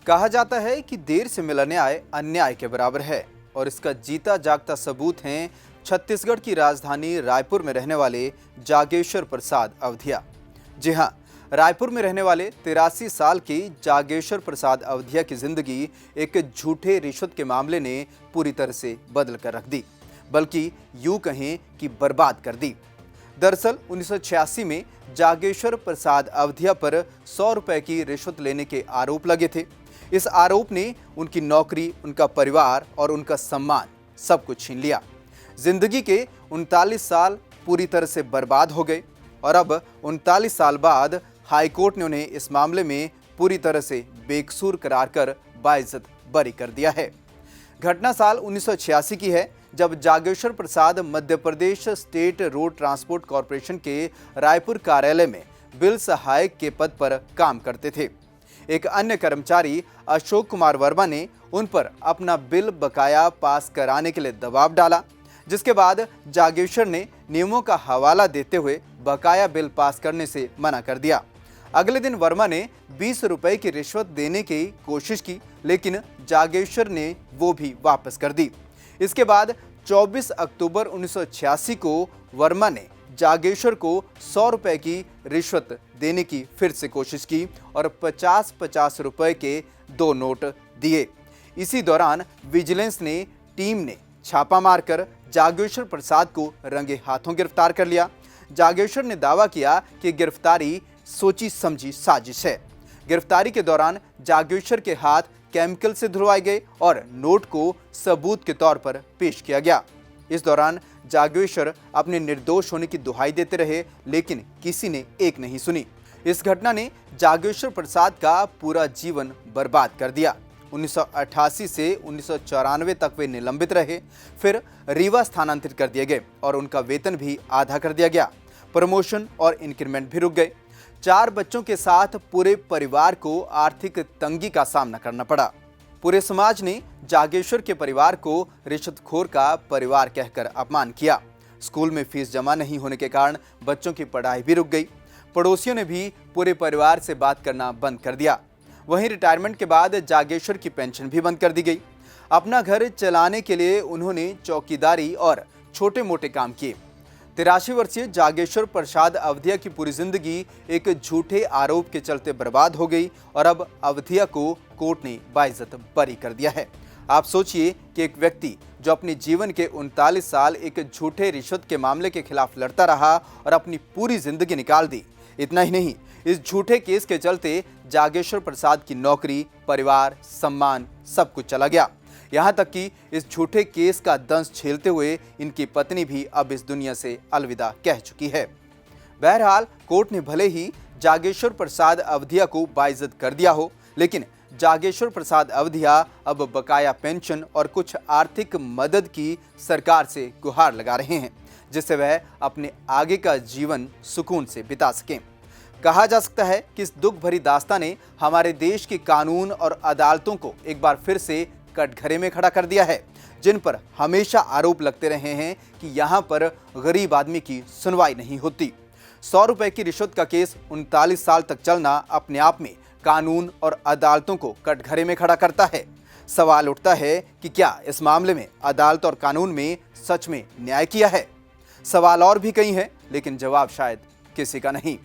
कहा जाता है कि देर से मिला न्याय अन्याय के बराबर है और इसका जीता जागता सबूत हैं छत्तीसगढ़ की राजधानी रायपुर में रहने वाले जागेश्वर प्रसाद अवधिया। जी हां, रायपुर में रहने वाले 83 साल की जागेश्वर प्रसाद अवधिया की जिंदगी एक झूठे रिश्वत के मामले ने पूरी तरह से बदल कर रख दी, बल्कि यूं कहें कि बर्बाद कर दी। दरअसल 1986 में जागेश्वर प्रसाद अवधिया पर 100 रुपए की रिश्वत लेने के आरोप लगे थे। इस आरोप ने उनकी नौकरी, उनका परिवार और उनका सम्मान सब कुछ छीन लिया। जिंदगी के 39 साल पूरी तरह से बर्बाद हो गए और अब 39 साल बाद हाईकोर्ट ने उन्हें इस मामले में पूरी तरह से बेकसूर करार कर बाइज्जत बरी कर दिया है। घटना साल 1986 की है, जब जागेश्वर प्रसाद Madhya Pradesh state road transport corporation के रायपुर कार्यालय में बिल सहायक के पद पर काम करते थे। एक अन्य कर्मचारी अशोक कुमार वर्मा ने उन पर अपना बिल बकाया पास कराने के लिए दबाव डाला, जिसके बाद जागेश्वर ने नियमों का हवाला देते हुए बकाया बिल पास करने से मना कर दिया। अगले दिन वर्मा ने 20 रुपए की रिश्वत देने की कोशिश की, लेकिन जागेश्वर ने वो भी वापस कर दी। इसके बाद 24 अक्टूबर 1986 को वर्मा ने जागेश्वर को 100 रुपए की रिश्वत देने की फिर से कोशिश की और 50-50 रुपए के 2 नोट दिए। इसी दौरान विजिलेंस ने टीम ने छापा मारकर जागेश्वर प्रसाद को रंगे हाथों गिरफ्तार कर लिया। जागेश्वर ने दावा किया कि गिरफ्तारी सोची समझी साजिश है। गिरफ्तारी के दौरान जागेश्वर के हाथ केमिकल से धुलवाए गए और नोट को सबूत के तौर पर पेश किया गया। इस दौरान जागेश्वर अपने निर्दोष होने की दुहाई देते रहे, लेकिन किसी ने एक नहीं सुनी। इस घटना ने जागेश्वर प्रसाद का पूरा जीवन बर्बाद कर दिया। 1988 से 1994 तक वे निलंबित रहे, फिर रीवा स्थानांतरित कर दिए गए और उनका वेतन भी आधा कर दिया गया। प्रमोशन और इंक्रीमेंट भी रुक गए। 4 बच्चों के साथ पूरे परिवार को आर्थिक तंगी का सामना करना पड़ा। पूरे समाज ने जागेश्वर के परिवार को रिश्वतखोर का परिवार कहकर अपमान किया। स्कूल में फीस जमा नहीं होने के कारण बच्चों की पढ़ाई भी रुक गई। पड़ोसियों ने भी पूरे परिवार से बात करना बंद कर दिया। वहीं रिटायरमेंट के बाद जागेश्वर की पेंशन भी बंद कर दी गई। अपना घर चलाने के लिए उन्होंने चौकीदारी और छोटे मोटे काम किए। 83 वर्षीय जागेश्वर प्रसाद अवधिया की पूरी जिंदगी एक झूठे आरोप के चलते बर्बाद हो गई और अब अवधिया को कोर्ट ने बाइज्जत बरी कर दिया है। आप सोचिए कि एक व्यक्ति जो अपने जीवन के 39 साल एक झूठे रिश्वत के मामले के खिलाफ लड़ता रहा और अपनी पूरी जिंदगी निकाल दी। इतना ही नहीं, इस झूठे केस के चलते जागेश्वर प्रसाद की नौकरी, परिवार, सम्मान सब कुछ चला गया। यहाँ तक कि इस झूठे केस का दंश झेलते हुए इनकी पत्नी भी अब इस दुनिया से अलविदा कह चुकी है। बहरहाल कोर्ट ने भले ही जागेश्वर प्रसाद अवधिया को बाइज्जत कर दिया हो, लेकिन जागेश्वर प्रसाद अवधिया अब बकाया पेंशन और कुछ आर्थिक मदद की सरकार से गुहार लगा रहे हैं, जिससे वह अपने आगे का जीवन सुकून से बिता सकें। कहा जा सकता है कि इस दुख भरी दास्तान ने हमारे देश के कानून और अदालतों को एक बार फिर से कटघरे में खड़ा कर दिया है, जिन पर हमेशा आरोप लगते रहे हैं कि यहाँ पर गरीब आदमी की सुनवाई नहीं होती। 100 रुपए की रिश्वत का केस 39 साल तक चलना अपने आप में कानून और अदालतों को कटघरे में खड़ा करता है। सवाल उठता है कि क्या इस मामले में अदालत और कानून में सच में न्याय किया है? सवाल और भी कई हैं, लेकिन जवाब शायद किसी का नहीं।